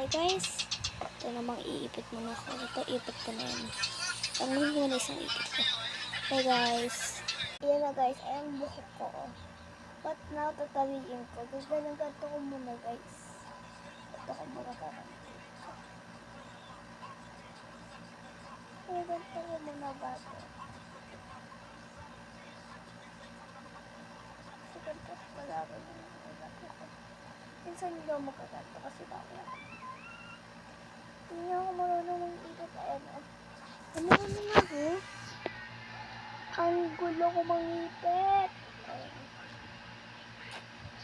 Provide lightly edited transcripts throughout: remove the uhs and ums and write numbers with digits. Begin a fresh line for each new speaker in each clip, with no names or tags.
guys. Ito namang iipit muna ako. Ito, ipit ko na yun. Tanguhin ko na isang ipit ko. Okay guys. Ayan na guys. Ayan buhok ko. But now, tataliin ko. Guys, ganito ko muna guys. Ito ko muna tataliin ko. Ganito ko muna bago. So, ganito ko pala ako yung minsan hindi ako magkaganto kasi bakit. Hindi ako marunong mag-ipit. Ayan o. Marunong na ako. Ang gulo ko mag-ipit. Ayan.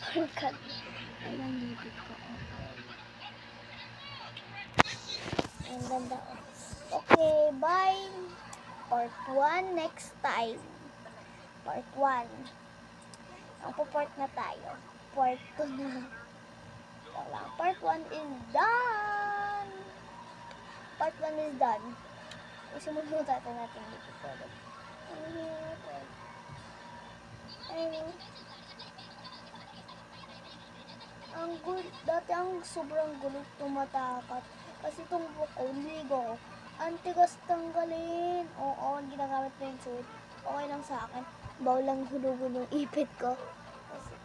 Pagkat. Ayan ang ipit ko. Ang ganda o. Okay, bye. Part 1 next time. Part 1. Ang part na tayo. Part 2 na. Part 1 is done. Part 1 is done. Isunod natin dito. Ang gulo, dati ang sobrang gulo tumatakat. Kasi itong buhok ko, ligo. Ang tigas tanggalin. Oo, ginagamit ko yung suit. Okay lang sa akin. Bawal lang hulugan yung ipit ko. Kasi,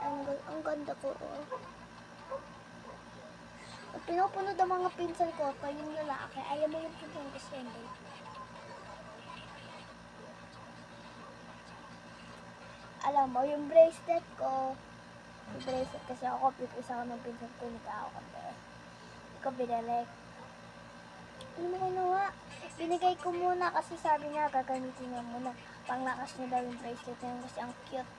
ang ganda ko. Oh. Pinupunod ang mga pinsan ko, ito yung lalaki. Ayaw mo yung pinsan ko siya. Alam mo, yung bracelet ko, yung bracelet kasi ako, isa ko ng pinsan ko, nagkakaw ko. Hindi ko binalik. Ano mo kinuha? Binigay ko muna kasi sabi niya, gagamitin niya muna. Panglakas niya daw yung bracelet na yun kasi ang cute.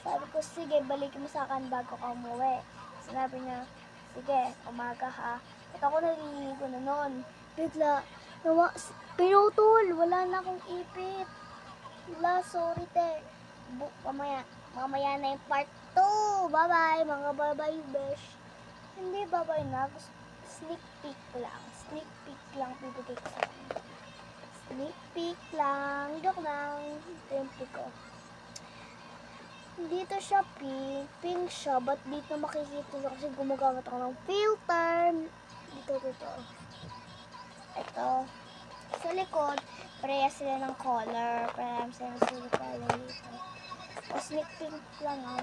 Sabi ko, sige, balikin mo sa akin bago ka umuwi. Sinabi niya, sige, umaga ha. At ako naliligo na nun. Bigla, pinutol. Wala na akong ipit. Wala, sorry te. Mamaya na yung part 2. Bye-bye, mga bye-bye, besh. Hindi bye-bye na. Sneak peek lang. Sneak peek lang bibigay ko sa kanya. Sneak peek lang. Joke lang. Ito yung peek ko. Dito siya pink. Pink siya. But dito makikita siya kasi gumagamit ako ng filter. Dito. Ito. Sa likod, pareha sila ng color. Pareha sila ng color dito. O sneak pink lang ah.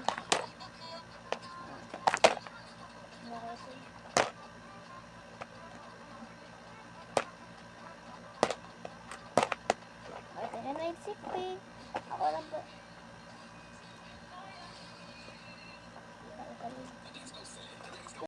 Ito na yung sneak pink. Ako lang ba?